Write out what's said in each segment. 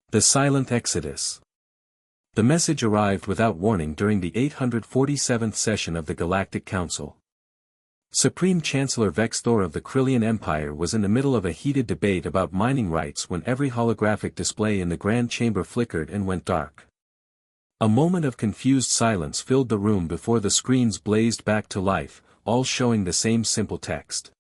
The Silent Exodus. The message arrived without warning during the 847th session of the Galactic Council. Supreme Chancellor Vexthor of the Krillian Empire was in the middle of a heated debate about mining rights when every holographic display in the Grand Chamber flickered and went dark. A moment of confused silence filled the room before the screens blazed back to life, all showing the same simple text.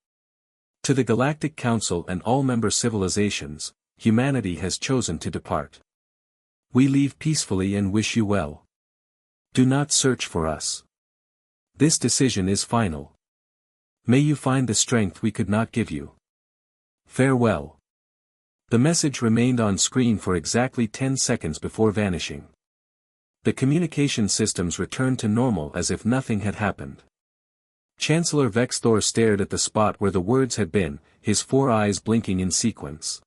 To the Galactic Council and all member civilizations, humanity has chosen to depart. We leave peacefully and wish you well. Do not search for us. This decision is final. May you find the strength we could not give you. Farewell. The message remained on screen for exactly 10 seconds before vanishing. The communication systems returned to normal as if nothing had happened. Chancellor Vexthor stared at the spot where the words had been, his 4 eyes blinking in sequence.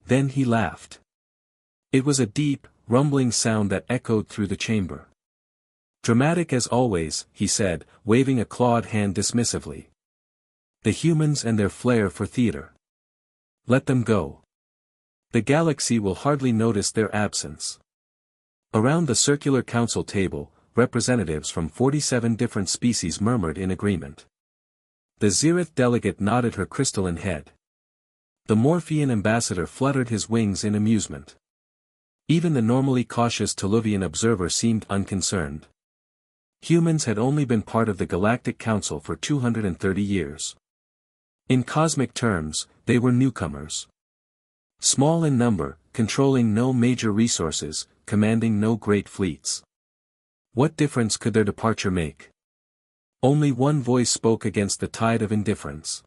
Then he laughed. It was a deep, rumbling sound that echoed through the chamber. Dramatic as always, he said, waving a clawed hand dismissively. The humans and their flair for theater. Let them go. The galaxy will hardly notice their absence. Around the circular council table, representatives from 47 different species murmured in agreement. The Zereth delegate nodded her crystalline head. The Morphean ambassador fluttered his wings in amusement. Even the normally cautious Tuluvian observer seemed unconcerned. Humans had only been part of the Galactic Council for 230 years. In cosmic terms, they were newcomers. Small in number, controlling no major resources, commanding no great fleets. What difference could their departure make? Only one voice spoke against the tide of indifference.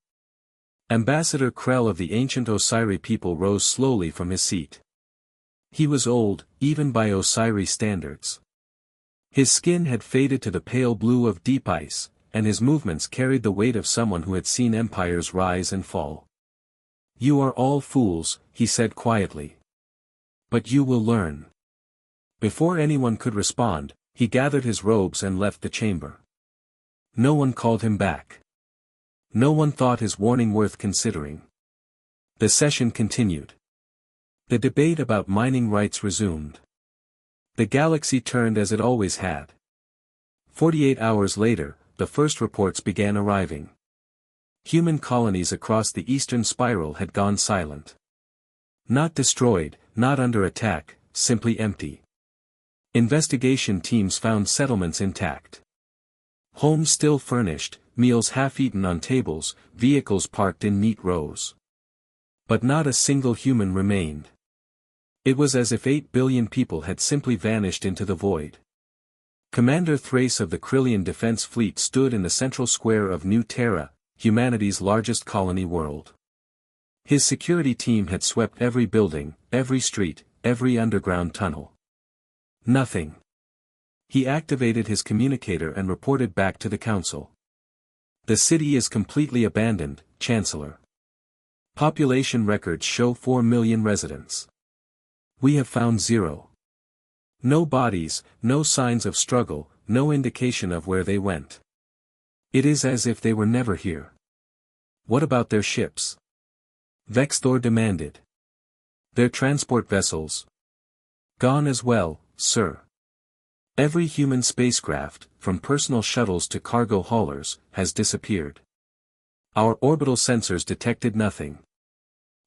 Ambassador Krell of the ancient Osiri people rose slowly from his seat. He was old, even by Osiri standards. His skin had faded to the pale blue of deep ice, and his movements carried the weight of someone who had seen empires rise and fall. You are all fools, he said quietly. But you will learn. Before anyone could respond, he gathered his robes and left the chamber. No one called him back. No one thought his warning worth considering. The session continued. The debate about mining rights resumed. The galaxy turned as it always had. 48 hours later, the first reports began arriving. Human colonies across the eastern spiral had gone silent. Not destroyed, not under attack, simply empty. Investigation teams found settlements intact. Homes still furnished, meals half-eaten on tables, vehicles parked in neat rows. But not a single human remained. It was as if 8 billion people had simply vanished into the void. Commander Thrace of the Krillian Defense Fleet stood in the central square of New Terra, humanity's largest colony world. His security team had swept every building, every street, every underground tunnel. Nothing. He activated his communicator and reported back to the council. The city is completely abandoned, Chancellor. Population records show 4 million residents. We have found 0. No bodies, no signs of struggle, no indication of where they went. It is as if they were never here. What about their ships? Vexthor demanded. Their transport vessels? Gone as well, sir. Every human spacecraft, from personal shuttles to cargo haulers, has disappeared. Our orbital sensors detected nothing.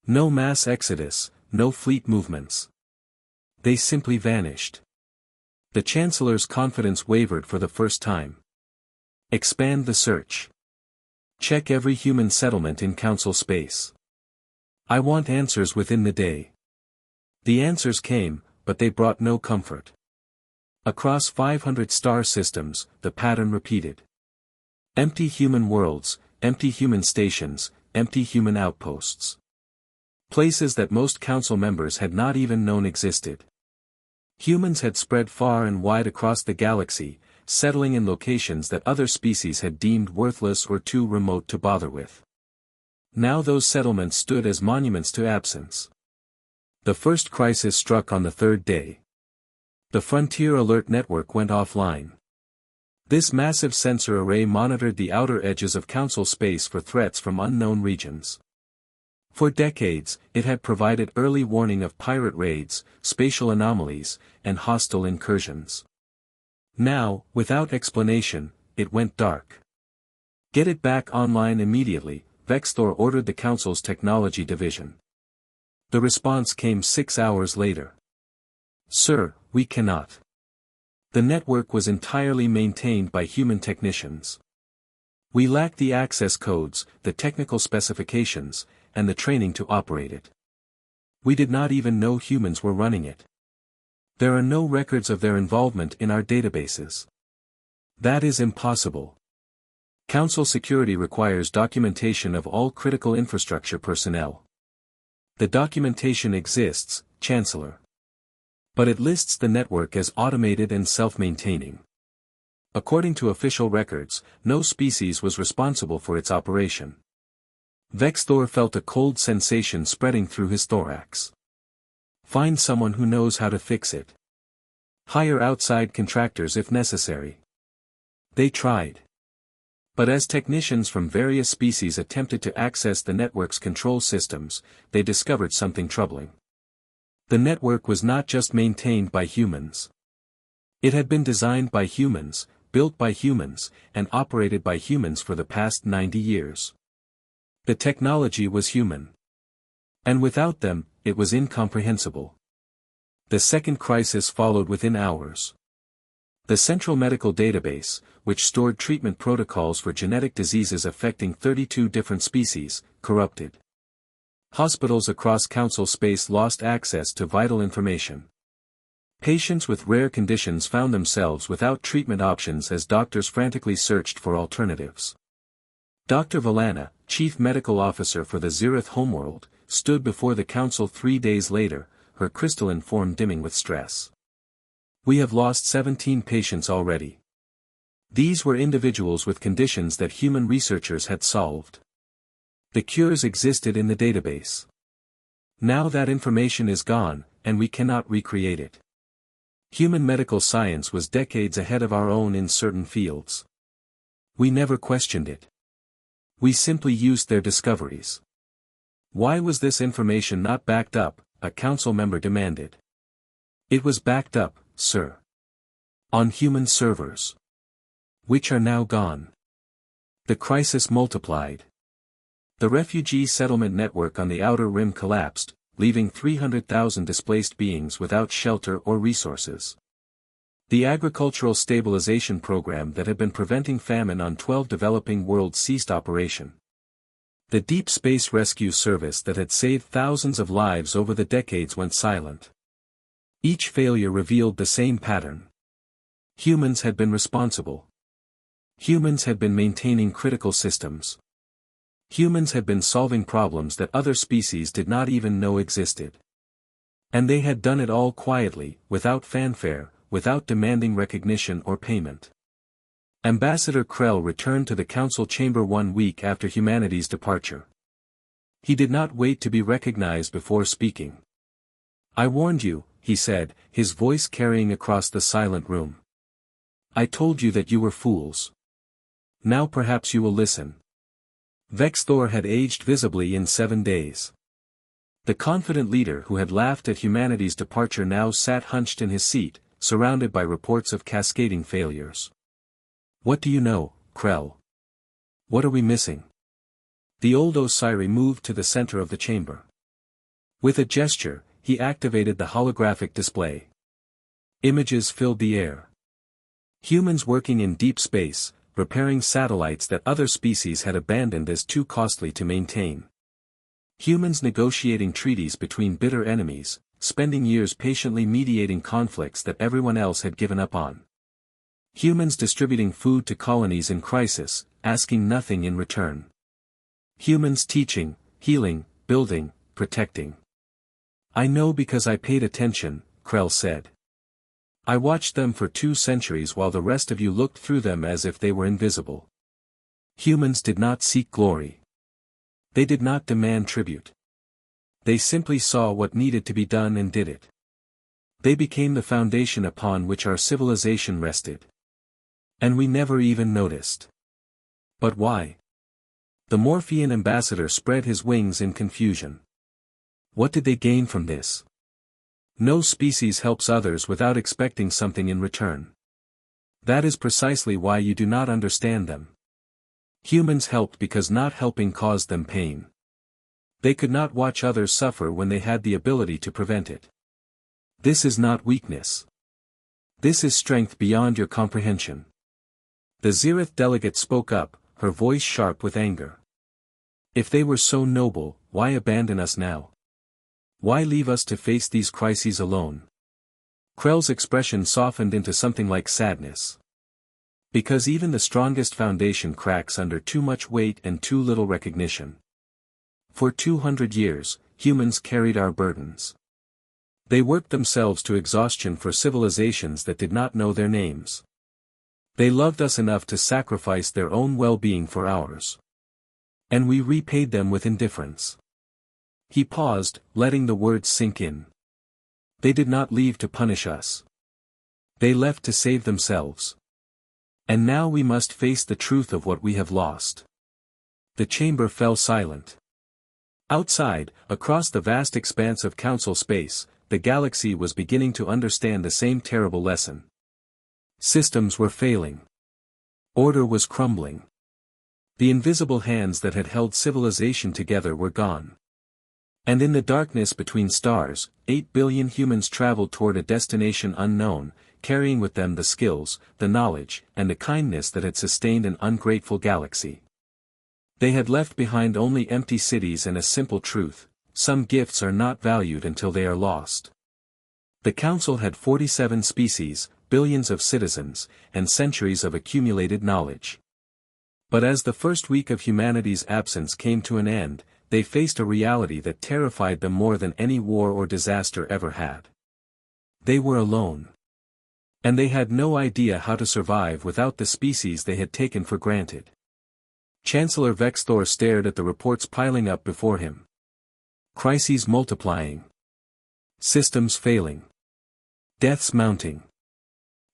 No mass exodus, no fleet movements. They simply vanished. The Chancellor's confidence wavered for the first time. Expand the search. Check every human settlement in Council space. I want answers within the day. The answers came, but they brought no comfort. Across 500 star systems, the pattern repeated. Empty human worlds, empty human stations, empty human outposts. Places that most council members had not even known existed. Humans had spread far and wide across the galaxy, settling in locations that other species had deemed worthless or too remote to bother with. Now those settlements stood as monuments to absence. The first crisis struck on the 3rd day. The Frontier Alert Network went offline. This massive sensor array monitored the outer edges of Council space for threats from unknown regions. For decades, it had provided early warning of pirate raids, spatial anomalies, and hostile incursions. Now, without explanation, it went dark. "Get it back online immediately," Vexthor ordered the Council's technology division. The response came 6 hours later. "Sir, we cannot. The network was entirely maintained by human technicians. We lack the access codes, the technical specifications, and the training to operate it. We did not even know humans were running it. There are no records of their involvement in our databases. That is impossible. Council security requires documentation of all critical infrastructure personnel. The documentation exists, Chancellor. But it lists the network as automated and self-maintaining. According to official records, no species was responsible for its operation." Vexthor felt a cold sensation spreading through his thorax. "Find someone who knows how to fix it. Hire outside contractors if necessary." They tried. But as technicians from various species attempted to access the network's control systems, they discovered something troubling. The network was not just maintained by humans. It had been designed by humans, built by humans, and operated by humans for the past 90 years. The technology was human. And without them, it was incomprehensible. The second crisis followed within hours. The Central Medical Database, which stored treatment protocols for genetic diseases affecting 32 different species, corrupted. Hospitals across Council space lost access to vital information. Patients with rare conditions found themselves without treatment options as doctors frantically searched for alternatives. Dr. Valana, Chief Medical Officer for the Zereth homeworld, stood before the Council 3 days later, her crystalline form dimming with stress. "We have lost 17 patients already. These were individuals with conditions that human researchers had solved. The cures existed in the database. Now that information is gone, and we cannot recreate it. Human medical science was decades ahead of our own in certain fields. We never questioned it. We simply used their discoveries. Why was this information not backed up?" a council member demanded. "It was backed up, sir. On human servers. Which are now gone." The crisis multiplied. The refugee settlement network on the outer rim collapsed, leaving 300,000 displaced beings without shelter or resources. The agricultural stabilization program that had been preventing famine on 12 developing worlds ceased operation. The Deep Space Rescue Service that had saved thousands of lives over the decades went silent. Each failure revealed the same pattern. Humans had been responsible. Humans had been maintaining critical systems. Humans had been solving problems that other species did not even know existed. And they had done it all quietly, without fanfare, without demanding recognition or payment. Ambassador Krell returned to the Council chamber 1 week after humanity's departure. He did not wait to be recognized before speaking. "I warned you," he said, his voice carrying across the silent room. "I told you that you were fools. Now perhaps you will listen." Vexthor had aged visibly in 7 days. The confident leader who had laughed at humanity's departure now sat hunched in his seat, surrounded by reports of cascading failures. "What do you know, Krell? What are we missing?" The old Osiri moved to the center of the chamber. With a gesture, he activated the holographic display. Images filled the air. Humans working in deep space, repairing satellites that other species had abandoned as too costly to maintain. Humans negotiating treaties between bitter enemies, spending years patiently mediating conflicts that everyone else had given up on. Humans distributing food to colonies in crisis, asking nothing in return. Humans teaching, healing, building, protecting. "I know because I paid attention," Krell said. "I watched them for 2 centuries while the rest of you looked through them as if they were invisible. Humans did not seek glory. They did not demand tribute. They simply saw what needed to be done and did it. They became the foundation upon which our civilization rested. And we never even noticed. But why? The Morphean ambassador spread his wings in confusion. What did they gain from this? No species helps others without expecting something in return. That is precisely why you do not understand them. Humans helped because not helping caused them pain. They could not watch others suffer when they had the ability to prevent it. This is not weakness. This is strength beyond your comprehension. The Zereth delegate spoke up, her voice sharp with anger. If they were so noble, why abandon us now? Why leave us to face these crises alone? Krell's expression softened into something like sadness. Because even the strongest foundation cracks under too much weight and too little recognition. For 200 years, humans carried our burdens. They worked themselves to exhaustion for civilizations that did not know their names. They loved us enough to sacrifice their own well-being for ours. And we repaid them with indifference. He paused, letting the words sink in. They did not leave to punish us. They left to save themselves. And now we must face the truth of what we have lost. The chamber fell silent. Outside, across the vast expanse of council space, the galaxy was beginning to understand the same terrible lesson. Systems were failing. Order was crumbling. The invisible hands that had held civilization together were gone. And in the darkness between stars, 8 billion humans traveled toward a destination unknown, carrying with them the skills, the knowledge, and the kindness that had sustained an ungrateful galaxy. They had left behind only empty cities and a simple truth: some gifts are not valued until they are lost. The Council had 47 species, billions of citizens, and centuries of accumulated knowledge. But as the first week of humanity's absence came to an end, they faced a reality that terrified them more than any war or disaster ever had. They were alone. And they had no idea how to survive without the species they had taken for granted. Chancellor Vexthor stared at the reports piling up before him. Crises multiplying. Systems failing. Deaths mounting.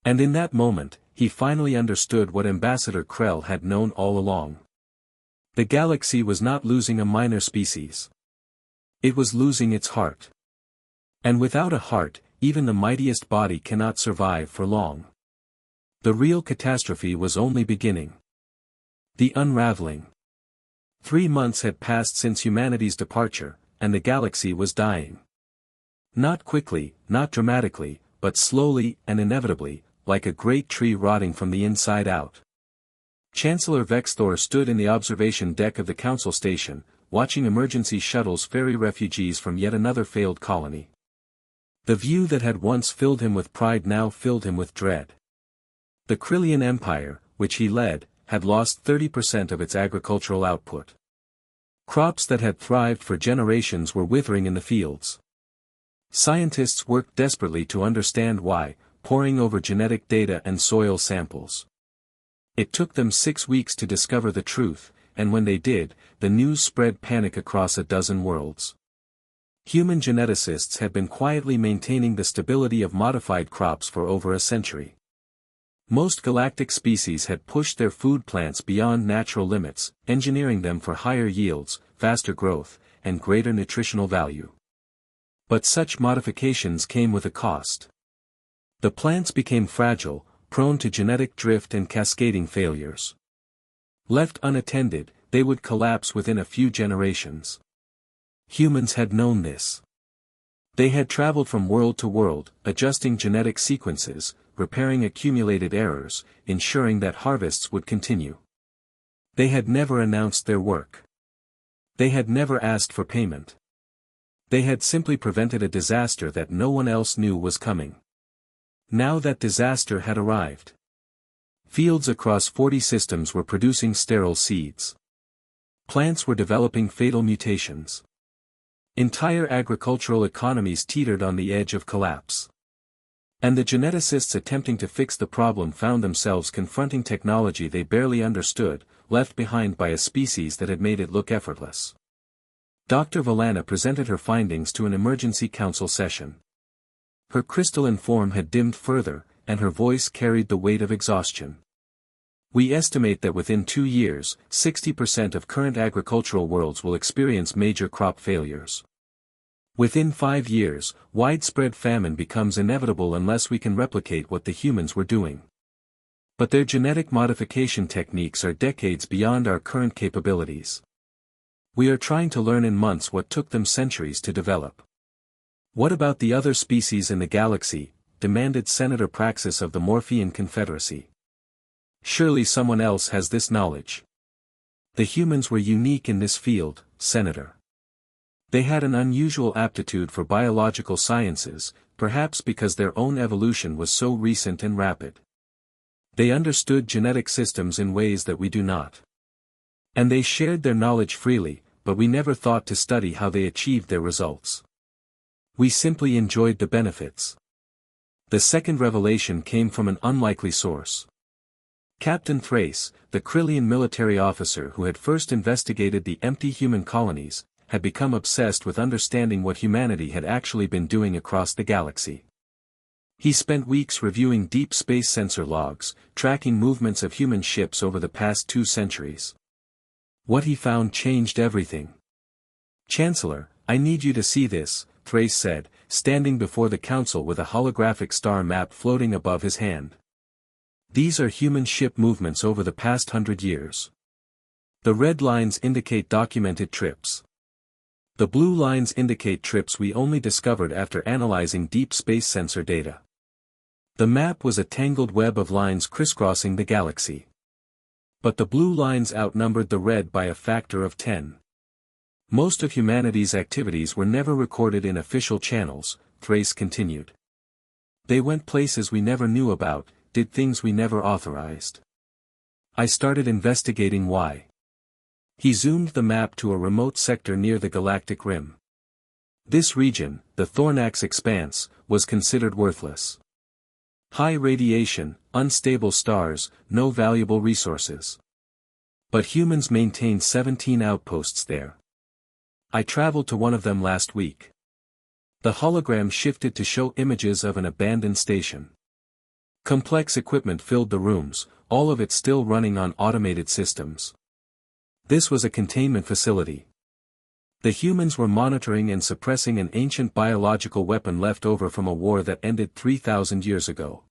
And in that moment, he finally understood what Ambassador Krell had known all along. The galaxy was not losing a minor species. It was losing its heart. And without a heart, even the mightiest body cannot survive for long. The real catastrophe was only beginning. The unraveling. 3 months had passed since humanity's departure, and the galaxy was dying. Not quickly, not dramatically, but slowly and inevitably, like a great tree rotting from the inside out. Chancellor Vexthor stood in the observation deck of the Council Station, watching emergency shuttles ferry refugees from yet another failed colony. The view that had once filled him with pride now filled him with dread. The Krillian Empire, which he led, had lost 30% of its agricultural output. Crops that had thrived for generations were withering in the fields. Scientists worked desperately to understand why, poring over genetic data and soil samples. It took them 6 weeks to discover the truth, and when they did, the news spread panic across a dozen worlds. Human geneticists had been quietly maintaining the stability of modified crops for over a century. Most galactic species had pushed their food plants beyond natural limits, engineering them for higher yields, faster growth, and greater nutritional value. But such modifications came with a cost. The plants became fragile, prone to genetic drift and cascading failures. Left unattended, they would collapse within a few generations. Humans had known this. They had traveled from world to world, adjusting genetic sequences, repairing accumulated errors, ensuring that harvests would continue. They had never announced their work. They had never asked for payment. They had simply prevented a disaster that no one else knew was coming. Now that disaster had arrived. Fields across 40 systems were producing sterile seeds. Plants were developing fatal mutations. Entire agricultural economies teetered on the edge of collapse. And the geneticists attempting to fix the problem found themselves confronting technology they barely understood, left behind by a species that had made it look effortless. Dr. Valana presented her findings to an emergency council session. Her crystalline form had dimmed further, and her voice carried the weight of exhaustion. We estimate that within 2 years, 60% of current agricultural worlds will experience major crop failures. Within 5 years, widespread famine becomes inevitable unless we can replicate what the humans were doing. But their genetic modification techniques are decades beyond our current capabilities. We are trying to learn in months what took them centuries to develop. What about the other species in the galaxy? Demanded Senator Praxis of the Morphean Confederacy. Surely someone else has this knowledge. The humans were unique in this field, Senator. They had an unusual aptitude for biological sciences, perhaps because their own evolution was so recent and rapid. They understood genetic systems in ways that we do not. And they shared their knowledge freely, but we never thought to study how they achieved their results. We simply enjoyed the benefits. The second revelation came from an unlikely source. Captain Thrace, the Krillian military officer who had first investigated the empty human colonies, had become obsessed with understanding what humanity had actually been doing across the galaxy. He spent weeks reviewing deep space sensor logs, tracking movements of human ships over the past 2 centuries. What he found changed everything. "Chancellor, I need you to see this," Thrace said, standing before the council with a holographic star map floating above his hand. "These are human ship movements over the past 100 years. The red lines indicate documented trips. The blue lines indicate trips we only discovered after analyzing deep space sensor data." The map was a tangled web of lines crisscrossing the galaxy. But the blue lines outnumbered the red by a factor of 10. Most of humanity's activities were never recorded in official channels, Thrace continued. They went places we never knew about, did things we never authorized. I started investigating why. He zoomed the map to a remote sector near the galactic rim. This region, the Thornax Expanse, was considered worthless. High radiation, unstable stars, no valuable resources. But humans maintained 17 outposts there. I traveled to one of them last week. The hologram shifted to show images of an abandoned station. Complex equipment filled the rooms, all of it still running on automated systems. This was a containment facility. The humans were monitoring and suppressing an ancient biological weapon left over from a war that ended 3,000 years ago.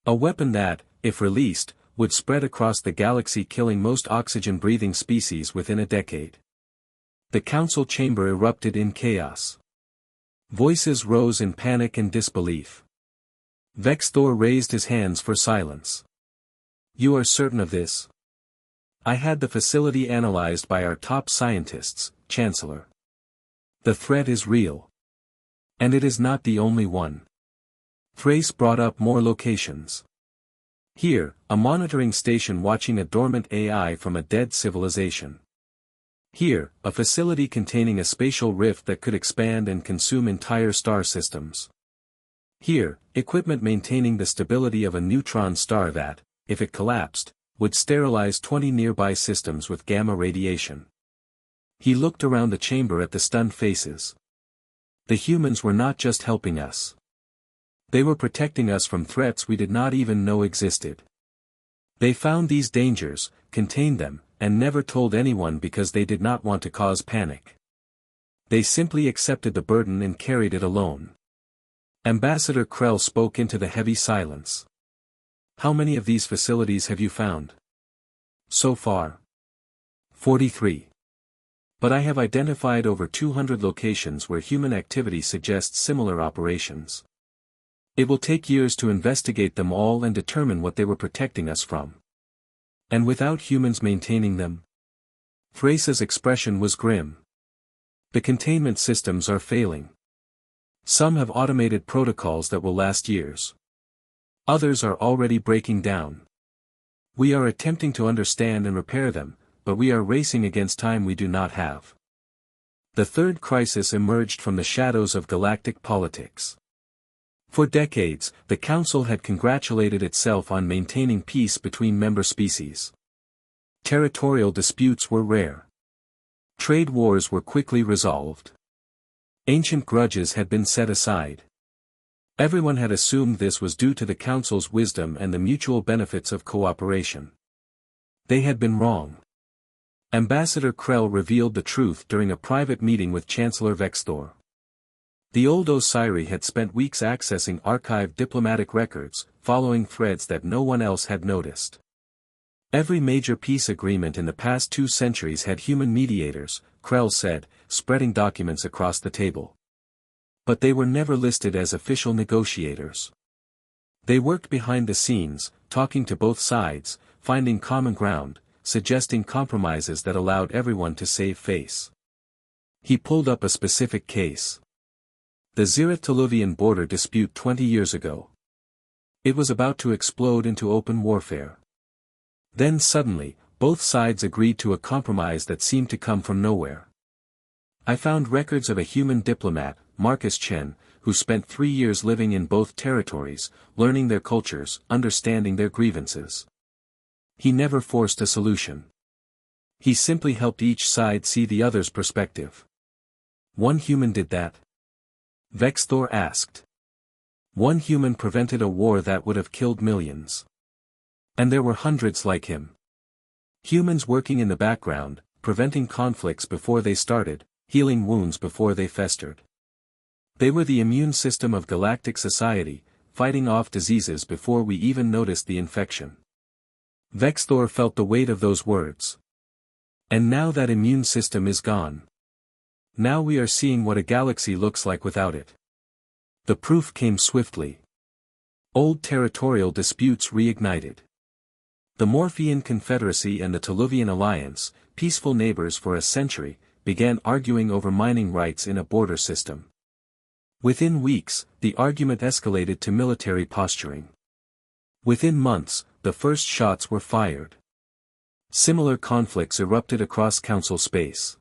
A weapon that, if released, would spread across the galaxy, killing most oxygen-breathing species within a decade. The council chamber erupted in chaos. Voices rose in panic and disbelief. Vexthor raised his hands for silence. "You are certain of this?" "I had the facility analyzed by our top scientists, Chancellor. The threat is real. And it is not the only one." Thrace brought up more locations. Here, a monitoring station watching a dormant AI from a dead civilization. Here, a facility containing a spatial rift that could expand and consume entire star systems. Here, equipment maintaining the stability of a neutron star that, if it collapsed, would sterilize 20 nearby systems with gamma radiation. He looked around the chamber at the stunned faces. The humans were not just helping us. They were protecting us from threats we did not even know existed. They found these dangers, contained them, and never told anyone because they did not want to cause panic. They simply accepted the burden and carried it alone. Ambassador Krell spoke into the heavy silence. "How many of these facilities have you found?" "So far. 43. But I have identified over 200 locations where human activity suggests similar operations. It will take years to investigate them all and determine what they were protecting us from. And without humans maintaining them?" Thrace's expression was grim. "The containment systems are failing. Some have automated protocols that will last years. Others are already breaking down. We are attempting to understand and repair them, but we are racing against time we do not have." The third crisis emerged from the shadows of galactic politics. For decades, the Council had congratulated itself on maintaining peace between member species. Territorial disputes were rare. Trade wars were quickly resolved. Ancient grudges had been set aside. Everyone had assumed this was due to the Council's wisdom and the mutual benefits of cooperation. They had been wrong. Ambassador Krell revealed the truth during a private meeting with Chancellor Vexthor. The old Osiri had spent weeks accessing archived diplomatic records, following threads that no one else had noticed. Every major peace agreement in the past 2 centuries had human mediators, Krell said, spreading documents across the table. But they were never listed as official negotiators. They worked behind the scenes, talking to both sides, finding common ground, suggesting compromises that allowed everyone to save face. He pulled up a specific case. The Zirith-Tuluvian border dispute 20 years ago. It was about to explode into open warfare. Then suddenly, both sides agreed to a compromise that seemed to come from nowhere. I found records of a human diplomat, Marcus Chen, who spent 3 years living in both territories, learning their cultures, understanding their grievances. He never forced a solution. He simply helped each side see the other's perspective. One human did that? Vexthor asked. One human prevented a war that would have killed millions. And there were hundreds like him. Humans working in the background, preventing conflicts before they started, healing wounds before they festered. They were the immune system of galactic society, fighting off diseases before we even noticed the infection. Vexthor felt the weight of those words. And now that immune system is gone. Now we are seeing what a galaxy looks like without it. The proof came swiftly. Old territorial disputes reignited. The Morphean Confederacy and the Tuluvian Alliance, peaceful neighbors for a century, began arguing over mining rights in a border system. Within weeks, the argument escalated to military posturing. Within months, the first shots were fired. Similar conflicts erupted across Council space.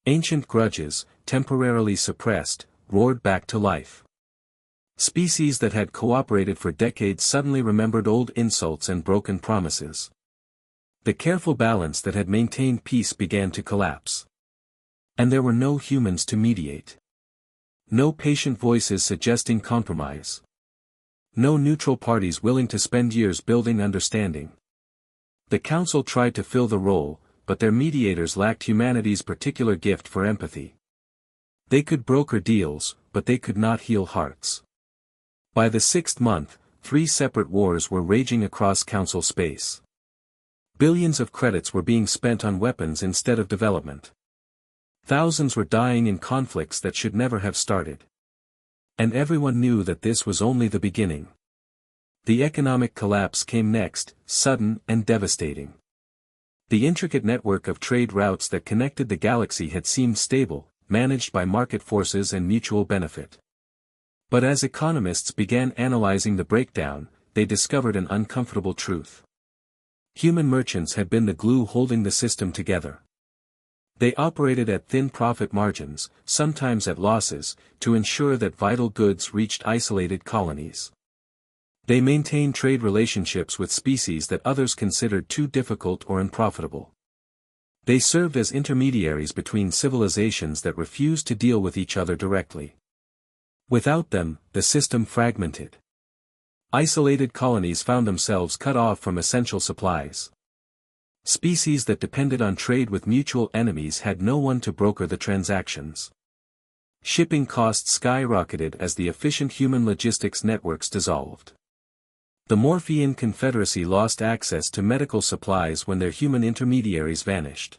Ancient grudges, temporarily suppressed, roared back to life. Species that had cooperated for decades suddenly remembered old insults and broken promises. The careful balance that had maintained peace began to collapse. And there were no humans to mediate. No patient voices suggesting compromise. No neutral parties willing to spend years building understanding. The Council tried to fill the role, but their mediators lacked humanity's particular gift for empathy. They could broker deals, but they could not heal hearts. By the 6th month, 3 separate wars were raging across Council space. Billions of credits were being spent on weapons instead of development. Thousands were dying in conflicts that should never have started. And everyone knew that this was only the beginning. The economic collapse came next, sudden and devastating. The intricate network of trade routes that connected the galaxy had seemed stable, managed by market forces and mutual benefit. But as economists began analyzing the breakdown, they discovered an uncomfortable truth. Human merchants had been the glue holding the system together. They operated at thin profit margins, sometimes at losses, to ensure that vital goods reached isolated colonies. They maintained trade relationships with species that others considered too difficult or unprofitable. They served as intermediaries between civilizations that refused to deal with each other directly. Without them, the system fragmented. Isolated colonies found themselves cut off from essential supplies. Species that depended on trade with mutual enemies had no one to broker the transactions. Shipping costs skyrocketed as the efficient human logistics networks dissolved. The Morphean Confederacy lost access to medical supplies when their human intermediaries vanished.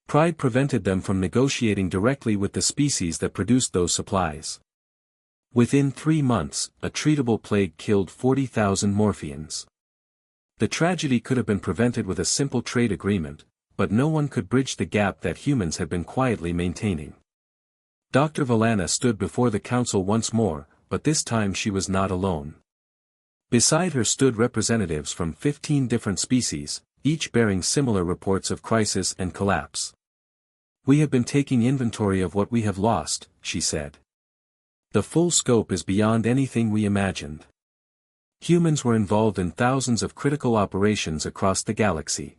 Pride prevented them from negotiating directly with the species that produced those supplies. Within 3 months, a treatable plague killed 40,000 Morpheans. The tragedy could have been prevented with a simple trade agreement, but no one could bridge the gap that humans had been quietly maintaining. Dr. Valana stood before the Council once more, but this time she was not alone. Beside her stood representatives from 15 different species, each bearing similar reports of crisis and collapse. "We have been taking inventory of what we have lost," she said. "The full scope is beyond anything we imagined. Humans were involved in thousands of critical operations across the galaxy.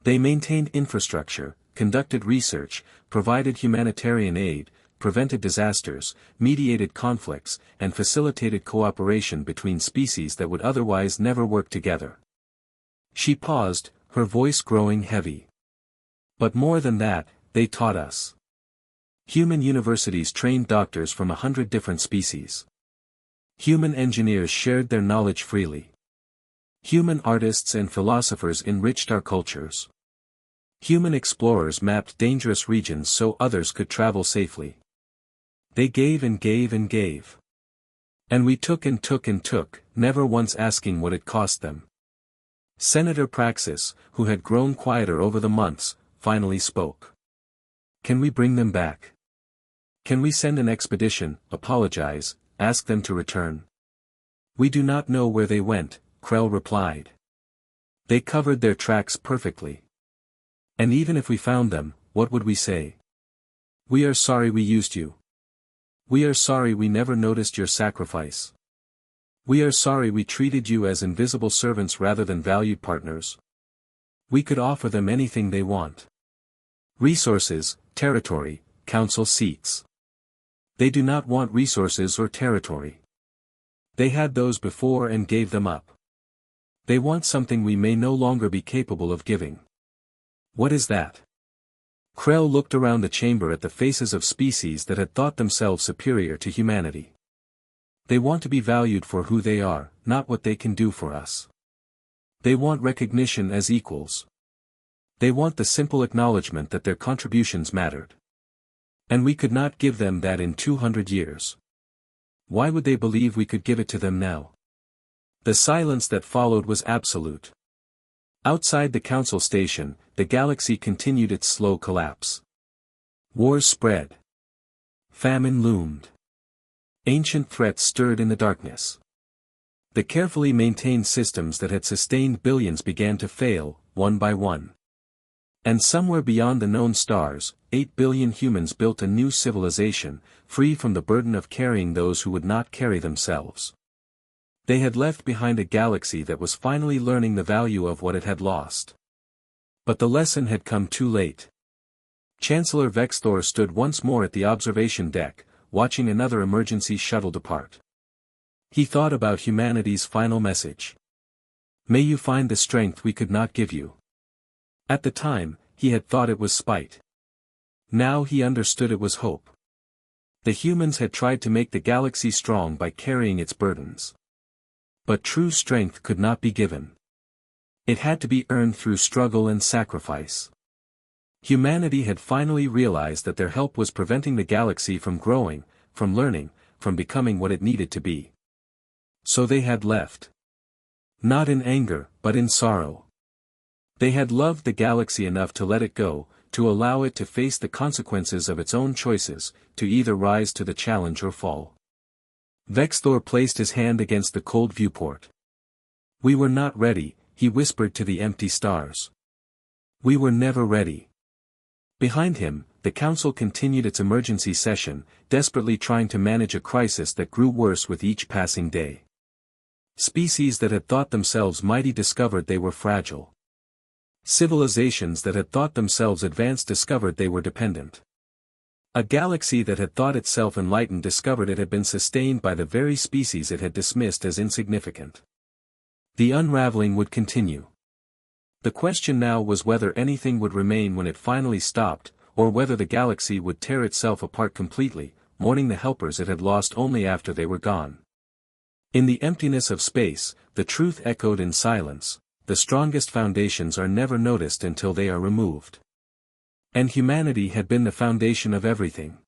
They maintained infrastructure, conducted research, provided humanitarian aid, prevented disasters, mediated conflicts, and facilitated cooperation between species that would otherwise never work together." She paused, her voice growing heavy. But more than that, they taught us. Human universities trained doctors from 100 different species. Human engineers shared their knowledge freely. Human artists and philosophers enriched our cultures. Human explorers mapped dangerous regions so others could travel safely. They gave and gave and gave. And we took and took and took, never once asking what it cost them. Senator Praxis, who had grown quieter over the months, finally spoke. Can we bring them back? Can we send an expedition, apologize, ask them to return? We do not know where they went, Krell replied. They covered their tracks perfectly. And even if we found them, what would we say? We are sorry we used you. We are sorry we never noticed your sacrifice. We are sorry we treated you as invisible servants rather than valued partners. We could offer them anything they want. Resources, territory, council seats. They do not want resources or territory. They had those before and gave them up. They want something we may no longer be capable of giving. What is that? Krell looked around the chamber at the faces of species that had thought themselves superior to humanity. They want to be valued for who they are, not what they can do for us. They want recognition as equals. They want the simple acknowledgement that their contributions mattered. And we could not give them that in 200 years. Why would they believe we could give it to them now? The silence that followed was absolute. Outside the council station, the galaxy continued its slow collapse. Wars spread. Famine loomed. Ancient threats stirred in the darkness. The carefully maintained systems that had sustained billions began to fail, one by one. And somewhere beyond the known stars, 8 billion humans built a new civilization, free from the burden of carrying those who would not carry themselves. They had left behind a galaxy that was finally learning the value of what it had lost. But the lesson had come too late. Chancellor Vexthor stood once more at the observation deck, watching another emergency shuttle depart. He thought about humanity's final message. May you find the strength we could not give you. At the time, he had thought it was spite. Now he understood it was hope. The humans had tried to make the galaxy strong by carrying its burdens. But true strength could not be given. It had to be earned through struggle and sacrifice. Humanity had finally realized that their help was preventing the galaxy from growing, from learning, from becoming what it needed to be. So they had left. Not in anger, but in sorrow. They had loved the galaxy enough to let it go, to allow it to face the consequences of its own choices, to either rise to the challenge or fall. Vexthor placed his hand against the cold viewport. We were not ready, he whispered to the empty stars. We were never ready. Behind him, the council continued its emergency session, desperately trying to manage a crisis that grew worse with each passing day. Species that had thought themselves mighty discovered they were fragile. Civilizations that had thought themselves advanced discovered they were dependent. A galaxy that had thought itself enlightened discovered it had been sustained by the very species it had dismissed as insignificant. The unraveling would continue. The question now was whether anything would remain when it finally stopped, or whether the galaxy would tear itself apart completely, mourning the helpers it had lost only after they were gone. In the emptiness of space, the truth echoed in silence: the strongest foundations are never noticed until they are removed. And humanity had been the foundation of everything.